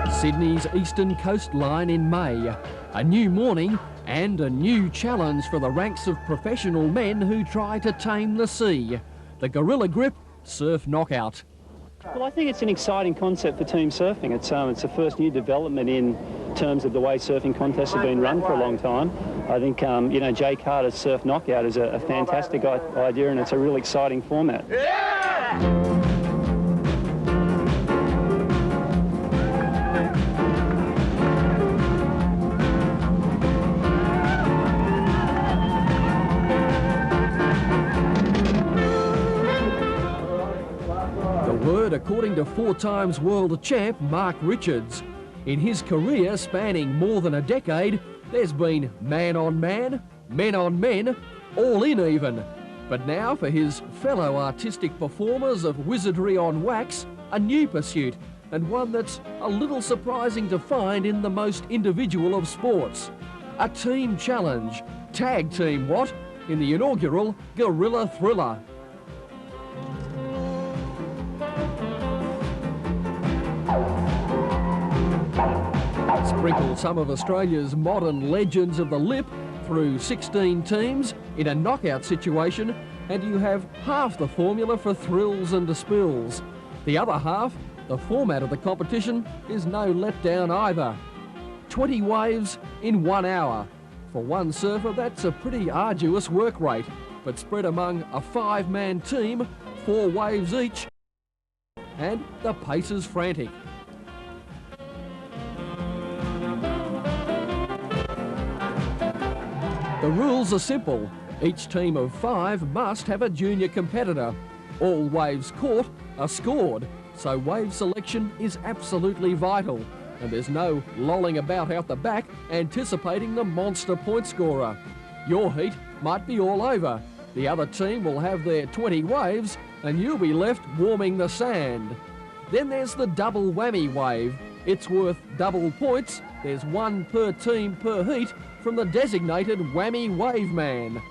Sydney's eastern coastline in May. A new morning and a new challenge for the ranks of professional men who try to tame the sea. The Gorilla Grip Surf Knockout. Well, I think it's an exciting concept for team surfing. It's the first new development in terms of the way surfing contests have been run for a long time. I think, you know, Jay Carter's Surf Knockout is a fantastic idea, and it's a real exciting format. Yeah! According to four-times world champ Mark Richards. In his career spanning more than a decade, there's been man on man, men on men, all in even. But now for his fellow artistic performers of wizardry on wax, a new pursuit, and one that's a little surprising to find in the most individual of sports. A team challenge, tag team what, in the inaugural Gorilla Thriller. Sprinkle some of Australia's modern legends of the lip through 16 teams in a knockout situation, and you have half the formula for thrills and spills. The other half, the format of the competition, is no letdown either. 20 waves in 1 hour. For one surfer, that's a pretty arduous work rate, but spread among a 5-man team, 4 waves each, and the pace is frantic. The rules are simple. Each team of 5 must have a junior competitor. All waves caught are scored, so wave selection is absolutely vital. And there's no lolling about out the back anticipating the monster point scorer. Your heat might be all over. The other team will have their 20 waves and you'll be left warming the sand. Then there's the double whammy wave. It's worth double points. There's 1 per team per heat from the designated whammy wave man.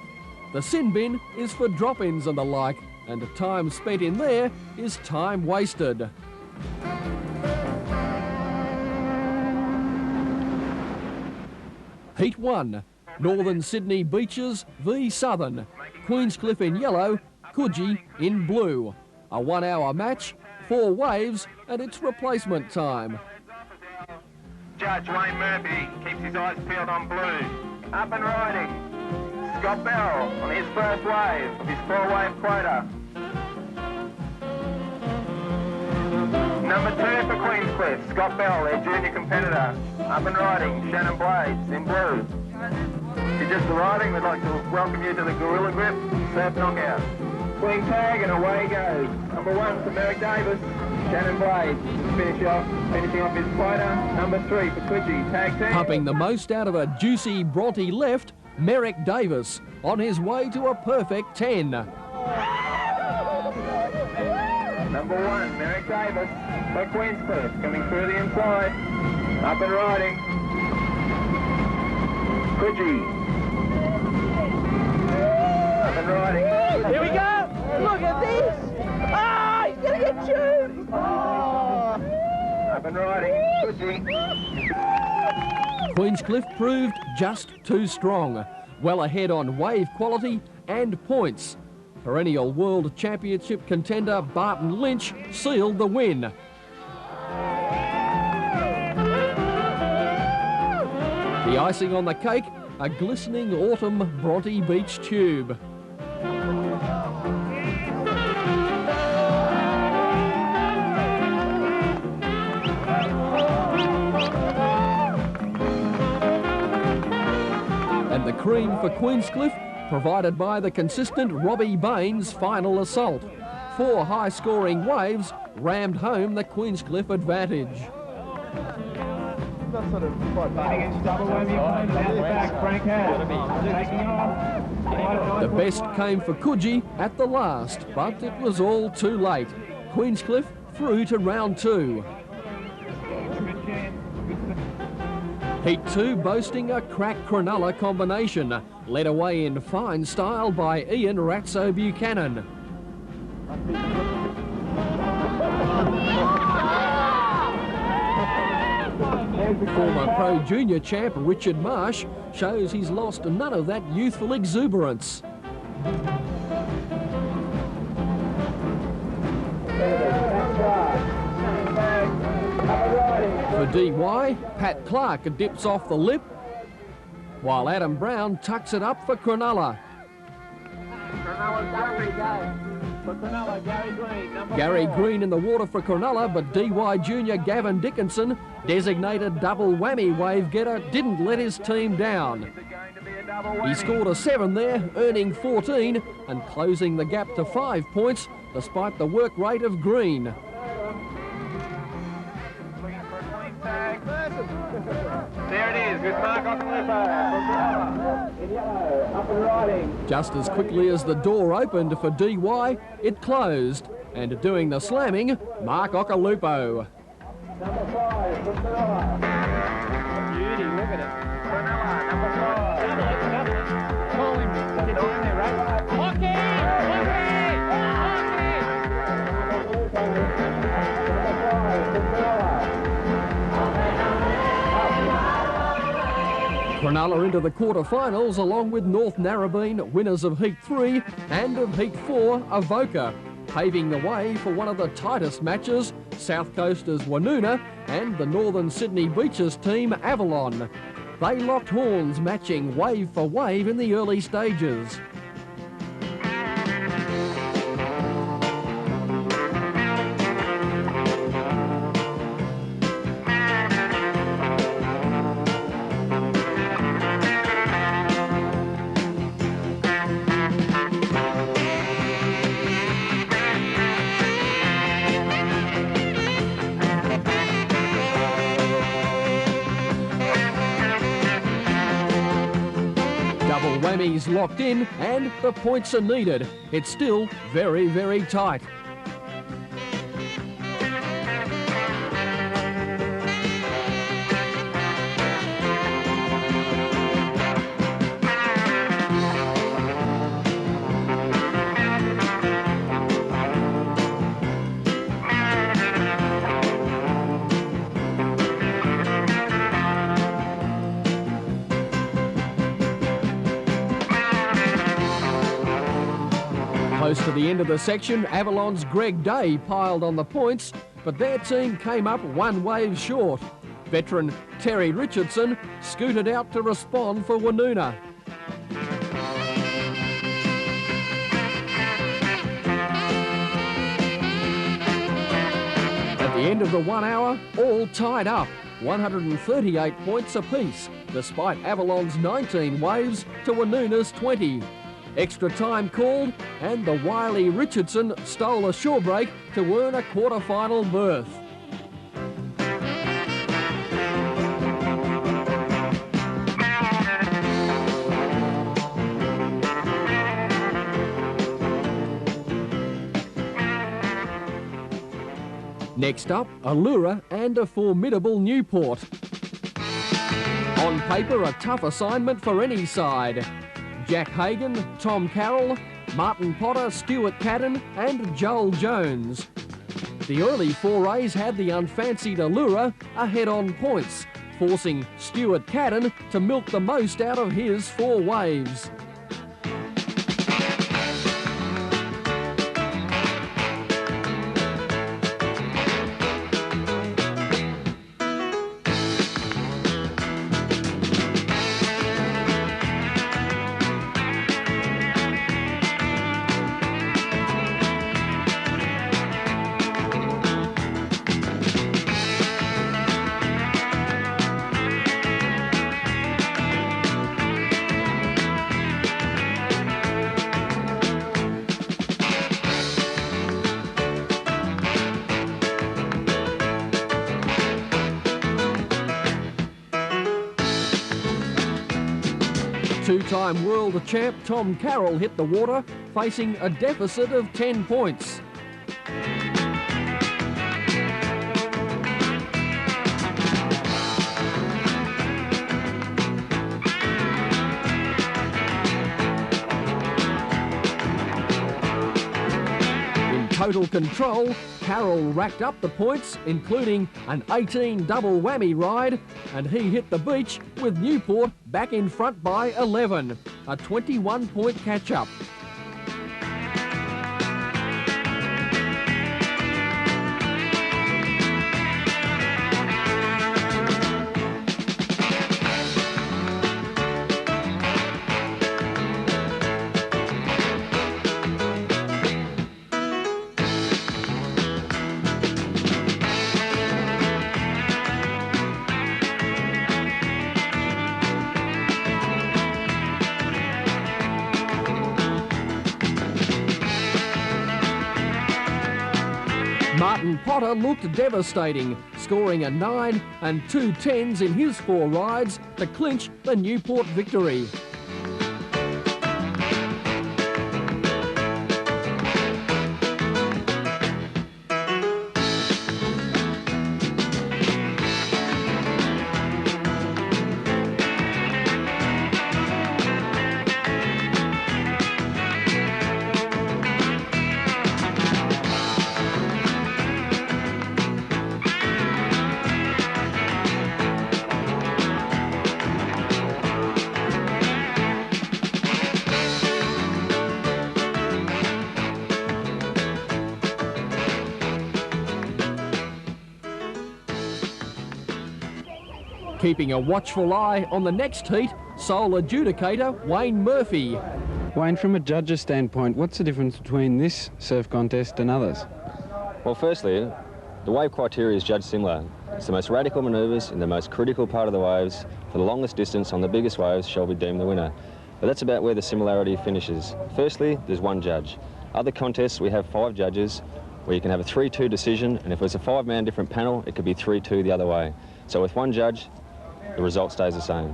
The sin bin is for drop-ins and the like, and the time spent in there is time wasted. Heat 1, Northern Sydney Beaches v Southern. Queenscliff in yellow, Coogee in blue. A 1 hour match, 4 waves, and it's replacement time. Judge Wayne Murphy keeps his eyes peeled on blue. Up and riding. Scott Bell on his first wave of his 4-wave quota. Number 2 for Queenscliff, Scott Bell, their junior competitor. Up and riding, Shannon Blades in blue. If you're just arriving, we'd like to welcome you to the Gorilla Grip Surf Knockout. Swing tag and away goes. Number 1 for Merrick Davis, Shannon Blades, finishing off his quota. Number 3 for Coogee, tag team. Pumping the most out of a juicy Bronte left, Merrick Davis, on his way to a perfect 10. Number 1, Merrick Davis for Queenscliff, coming through the inside. Up and riding. Coogee. Up and riding. Here we go! Look at this! Ah, he's gonna get chewed! Oh. Up and riding. Coogee. Queenscliff proved just too strong. Well ahead on wave quality and points. Perennial World Championship contender Barton Lynch sealed the win. The icing on the cake, a glistening autumn Bronte Beach tube. And the cream for Queenscliff, provided by the consistent Robbie Bain's final assault. 4 high-scoring waves rammed home the Queenscliff advantage. The best came for Coogee at the last, but it was all too late. Queenscliff through to round 2. Heat 2 boasting a crack Cronulla combination, led away in fine style by Iain Ratso Buchanan. Former Pro Junior champ Richard Marsh shows he's lost none of that youthful exuberance. For DY, Pat Clark dips off the lip, while Adam Brown tucks it up for Cronulla. Gary Green in the water for Cronulla, but DY junior Gavin Dickinson, designated double whammy wave getter, didn't let his team down. He scored a 7 there, earning 14 and closing the gap to 5 points despite the work rate of Green. There it is, with Mark Occhilupo. In yellow, up and riding. Just as quickly as the door opened for DY, it closed. And doing the slamming, Mark Occhilupo. Number 5, from Cronulla. Beauty, look at it. Cronulla, number 5. Call him. What are you doing there, right? Hockey! Cronulla into the quarterfinals along with North Narrabeen, winners of Heat 3 and of Heat 4, Avoca, paving the way for one of the tightest matches, South Coasters Woonona and the Northern Sydney Beaches team Avalon. They locked horns, matching wave for wave in the early stages. Whammies locked in and the points are needed. It's still very, very tight. Close to the end of the section, Avalon's Greg Day piled on the points, but their team came up one wave short. Veteran Terry Richardson scooted out to respond for Woonona. At the end of the 1 hour, all tied up, 138 points apiece, despite Avalon's 19 waves to Woonona's 20. Extra time called, and the wily Richardson stole a shore break to earn a quarter-final berth. Next up, Allura and a formidable Newport. On paper, a tough assignment for any side. Jack Hagan, Tom Carroll, Martin Potter, Stuart Cadden and Joel Jones. The early forays had the unfancied Allura ahead on points, forcing Stuart Cadden to milk the most out of his 4 waves. Two-time world champ Tom Carroll hit the water, facing a deficit of 10 points. In total control, Carroll racked up the points, including an 18 double whammy ride, and he hit the beach with Newport back in front by 11, a 21-point catch-up. Potter looked devastating, scoring a 9 and 2 10s in his 4 rides to clinch the Newport victory. Keeping a watchful eye on the next heat, sole adjudicator Wayne Murphy. Wayne, from a judge's standpoint, what's the difference between this surf contest and others? Well, firstly, the wave criteria is judged similar. It's the most radical manoeuvres in the most critical part of the waves for the longest distance on the biggest waves shall be deemed the winner. But that's about where the similarity finishes. Firstly, there's one judge. Other contests, we have 5 judges, where you can have a 3-2 decision, and if it's a 5-man different panel, it could be 3-2 the other way. So with one judge, the result stays the same.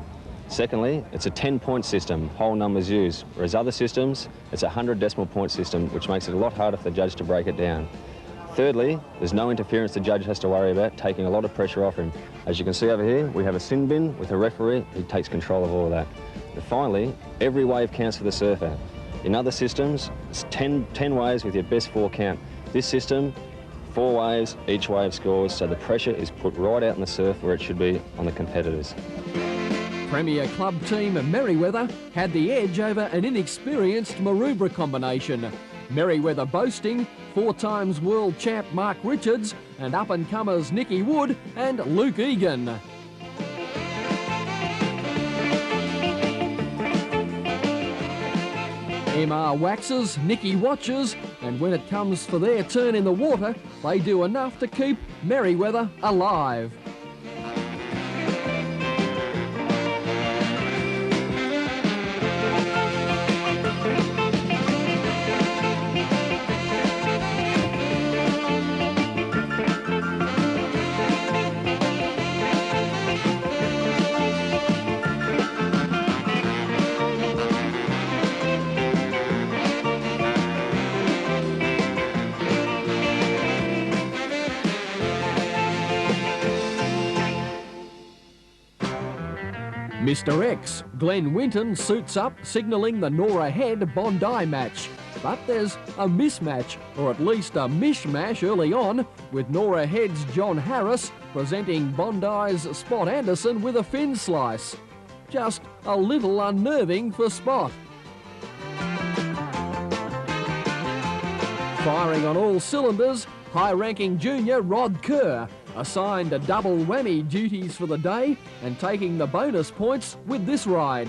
Secondly, it's a 10-point system, whole numbers used, whereas other systems, it's a 100 decimal point system, which makes it a lot harder for the judge to break it down. Thirdly, there's no interference the judge has to worry about, taking a lot of pressure off him. As you can see over here, we have a sin bin with a referee who takes control of all of that. And finally, every wave counts for the surfer. In other systems, it's 10 waves with your best 4 count. This system, 4 waves, each wave scores, so the pressure is put right out in the surf where it should be on the competitors. Premier club team Merewether had the edge over an inexperienced Maroubra combination. Merewether boasting 4-times world champ Mark Richards and up-and-comers Nicky Wood and Luke Egan. MR waxes, Nicky watches, and when it comes for their turn in the water, they do enough to keep Merewether alive. Mr X, Glen Winton suits up, signalling the Nora Head Bondi match. But there's a mismatch, or at least a mishmash early on, with Nora Head's John Harris presenting Bondi's Spot Anderson with a fin slice. Just a little unnerving for Spot. Firing on all cylinders, high-ranking junior Rod Kerr, assigned a double whammy duties for the day and taking the bonus points with this ride.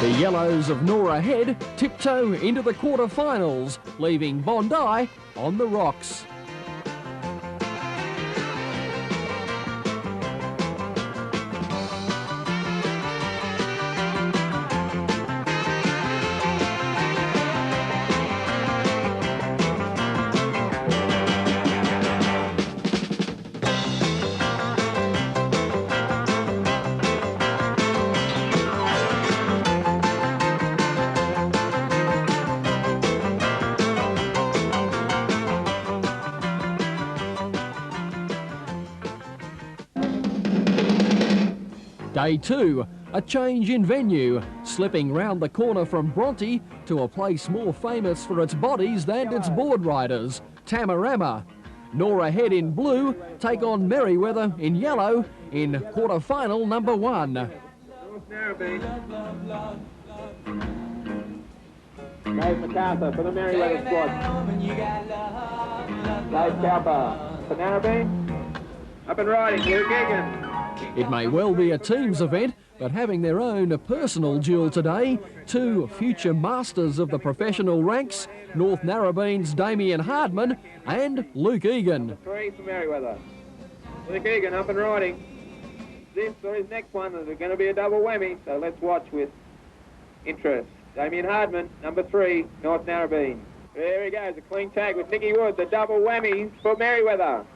The Yellows of Nora Head tiptoe into the quarterfinals, leaving Bondi on the rocks. Day 2, a change in venue, slipping round the corner from Bronte to a place more famous for its bodies than its board riders, Tamarama. Nora Head in blue take on Merewether in yellow in quarter-final number 1. Narrabeen. Dave Mcarthur for the Merewether squad. Dave Cowper for Narrabeen. Up and riding, Luke Egan. It may well be a team's event, but having their own personal duel today, 2 future masters of the professional ranks, North Narrabeen's Damien Hardman and Luke Egan. 3 for Merewether. Luke Egan up and riding. This or his next one is going to be a double whammy, so let's watch with interest. Damien Hardman, number 3, North Narrabeen. There he goes, a clean tag with Nicky Wood, the double whammy for Merewether.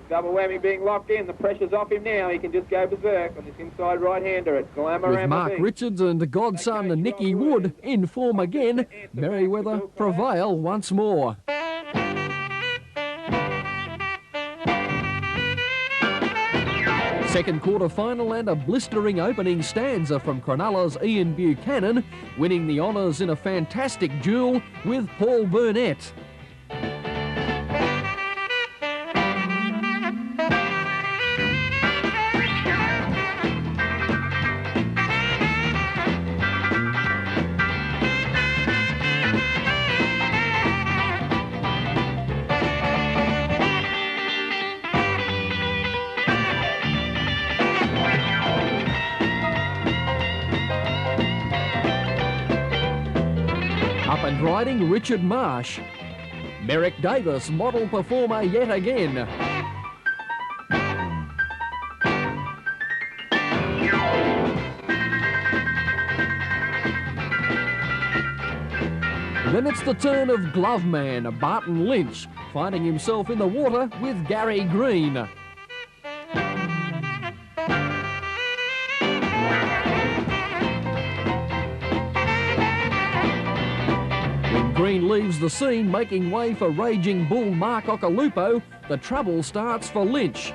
Double whammy being locked in, the pressure's off him now, he can just go berserk on this inside right-hander at Glamour. With Mark Richardson and godson Nicky Wood in form again, Merewether prevail once more. Second quarter final and a blistering opening stanza from Cronulla's Iain Buchanan, winning the honours in a fantastic duel with Paul Burnett. Up and riding Richard Marsh. Merrick Davis, model performer yet again. Then it's the turn of glove man Barton Lynch, finding himself in the water with Gary Green. Green leaves the scene, making way for raging bull Mark Occhilupo. The trouble starts for Lynch.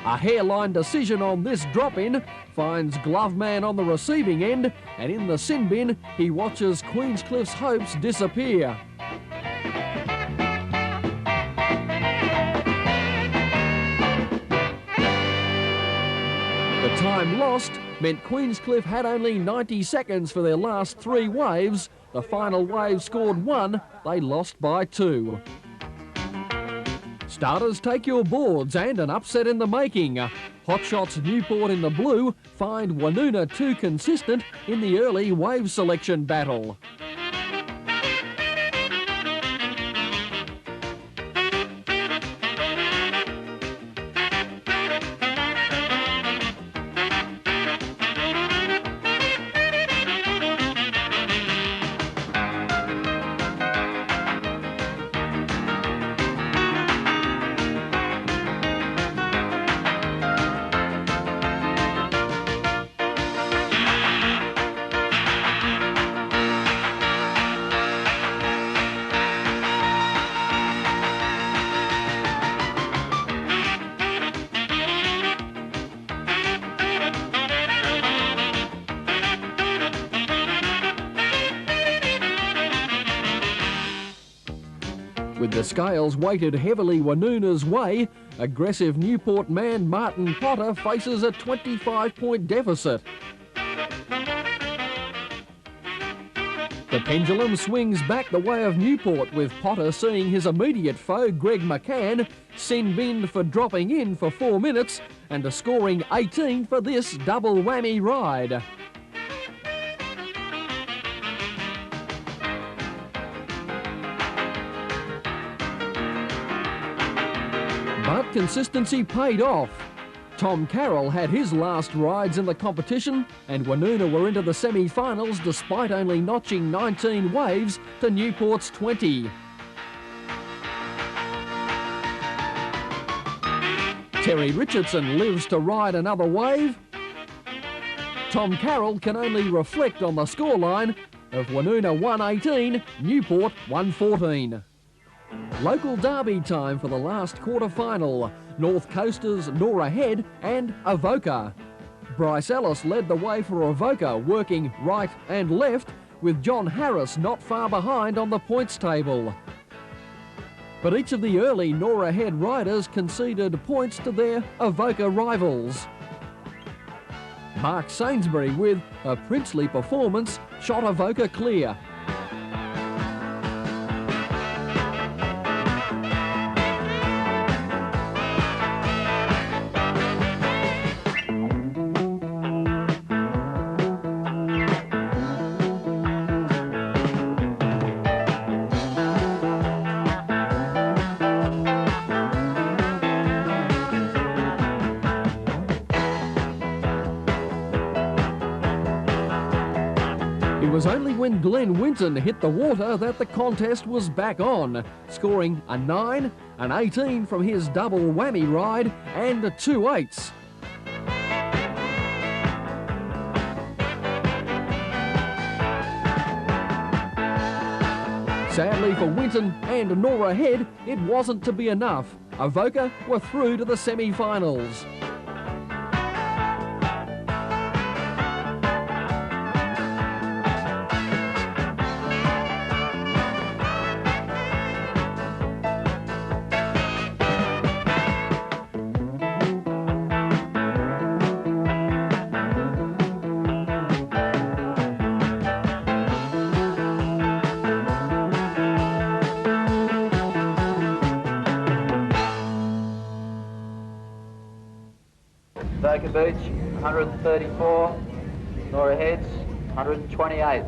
A hairline decision on this drop-in finds Gloveman on the receiving end, and in the sin bin, he watches Queenscliff's hopes disappear. The time lost meant Queenscliff had only 90 seconds for their last 3 waves. The final wave scored 1, they lost by 2. Starters, take your boards, and an upset in the making. Hotshots Newport in the blue find Woonona too consistent in the early wave selection battle. With the scales weighted heavily Woonona's way, aggressive Newport man Martin Potter faces a 25-point deficit. The pendulum swings back the way of Newport, with Potter seeing his immediate foe, Greg McCann, sin-binned for dropping in for 4 minutes and a scoring 18 for this double whammy ride. But consistency paid off. Tom Carroll had his last rides in the competition, and Woonona were into the semi-finals despite only notching 19 waves to Newport's 20. Terry Richardson lives to ride another wave. Tom Carroll can only reflect on the scoreline of Woonona 118, Newport 114. Local derby time for the last quarter-final. North Coasters Nora Head and Avoca. Bryce Ellis led the way for Avoca, working right and left, with John Harris not far behind on the points table. But each of the early Nora Head riders conceded points to their Avoca rivals. Mark Sainsbury, with a princely performance, shot Avoca clear. It was only when Glen Winton hit the water that the contest was back on, scoring a 9, an 18 from his double whammy ride and 2 8s. Sadly for Winton and Nora Head, it wasn't to be enough. Avoca were through to the semi-finals. Avoca Beach, 134. Nora Heads, 128.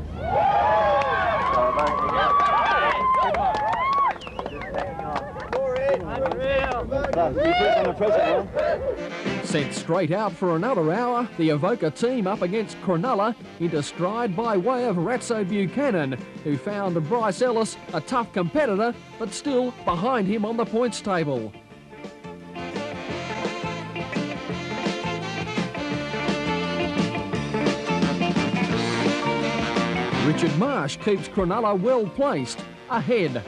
Sent straight out for another hour, the Avoca team up against Cronulla into stride by way of Ratso Buchanan, who found Bryce Ellis a tough competitor, but still behind him on the points table. Richard Marsh keeps Cronulla well placed, ahead.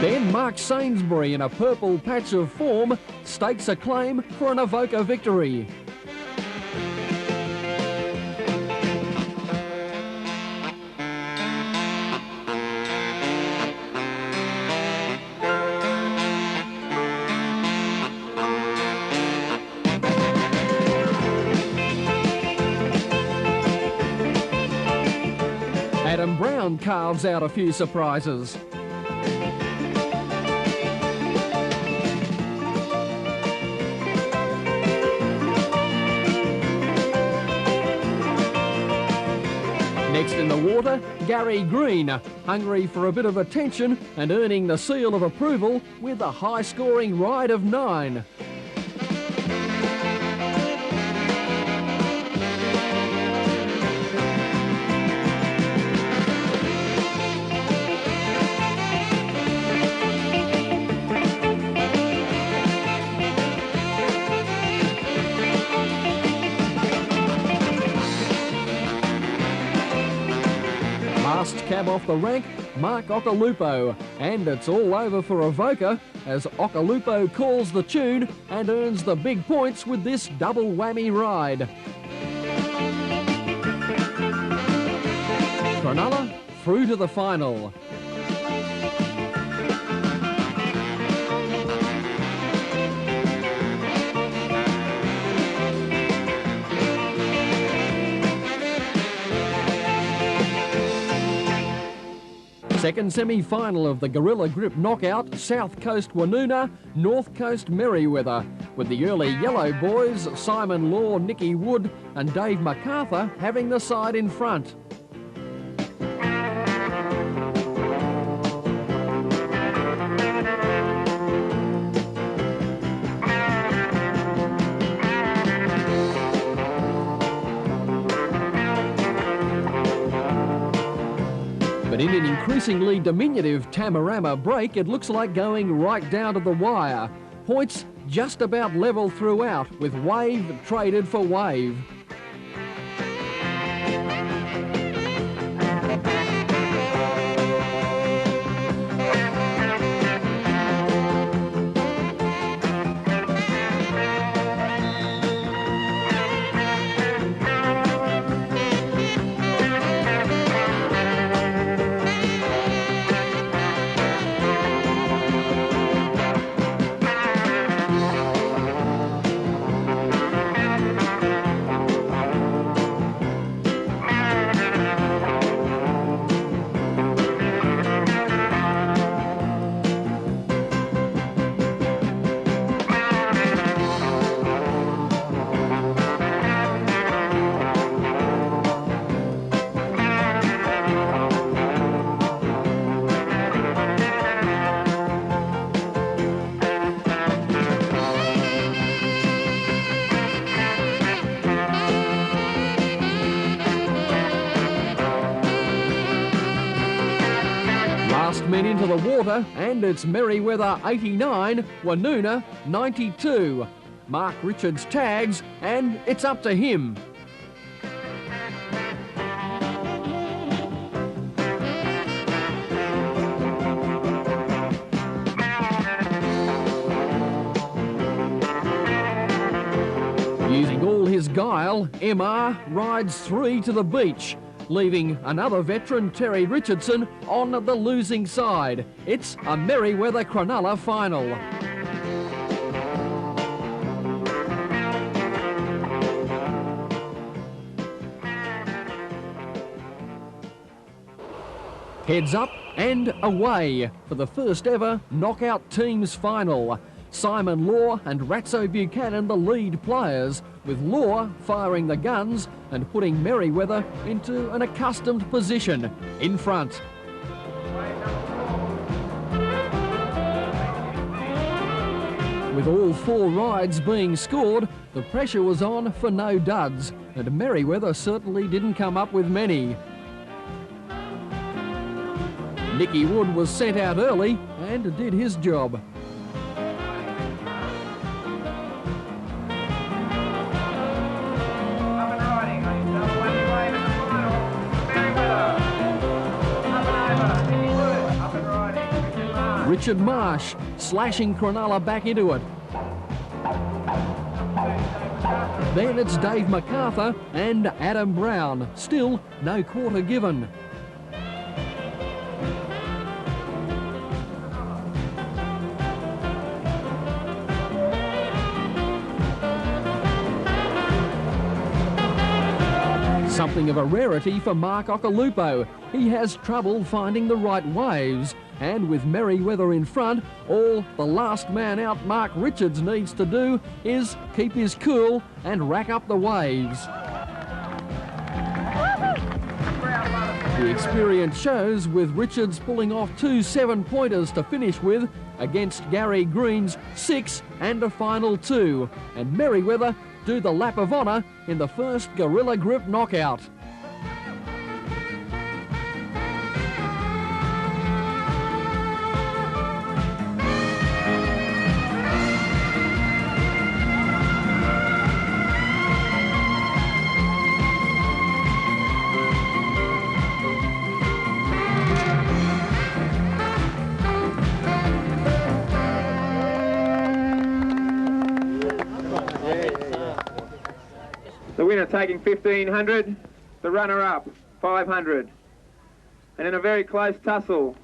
Then Mark Sainsbury, in a purple patch of form, stakes a claim for an Avoca victory. Adam Brown carves out a few surprises. Next in the water, Gary Green, hungry for a bit of attention and earning the seal of approval with a high-scoring ride of 9. Last cab off the rank, Mark Occhilupo, and it's all over for Avoca as Occhilupo calls the tune and earns the big points with this double whammy ride. Cronulla through to the final. Second semi-final of the Gorilla Grip knockout, South Coast Woonona, North Coast Merewether, with the early yellow boys, Simon Law, Nicky Wood and Dave Mcarthur having the side in front. But in an increasingly diminutive Tamarama break, it looks like going right down to the wire. Points just about level throughout, with wave traded for wave. Men into the water, and it's Merewether 89, Woonona 92. Mark Richards tags, and it's up to him. Using all his guile, MR rides 3 to the beach, leaving another veteran, Terry Richardson, on the losing side. It's a Merewether Cronulla final. Heads up and away for the first ever knockout teams final. Simon Law and Ratso Buchanan the lead players, with Law firing the guns and putting Merewether into an accustomed position in front. With all 4 rides being scored, the pressure was on for no duds, and Merewether certainly didn't come up with many. Nicky Wood was sent out early and did his job. Richard Marsh slashing Cronulla back into it. Then it's Dave Mcarthur and Adam Brown. Still no quarter given. Something of a rarity for Mark Occhilupo. He has trouble finding the right waves. And with Merewether in front, all the last man out Mark Richards needs to do is keep his cool and rack up the waves. The experience shows, with Richards pulling off 2 7-pointers to finish with against Gary Green's 6 and a final 2. And Merewether do the lap of honour in the first Gorilla Grip knockout. The winner taking 1,500, the runner-up 500. And in a very close tussle,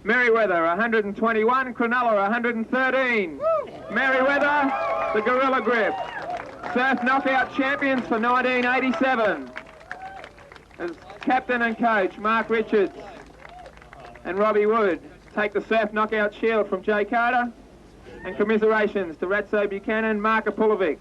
Merewether 121, Cronulla 113. Merewether, the Gorilla Grip. Surf knockout champions for 1987. As captain and coach Mark Richards and Robbie Wood take the surf knockout shield from Jay Carter, and commiserations to Ratso Buchanan, Mark Occhilupo.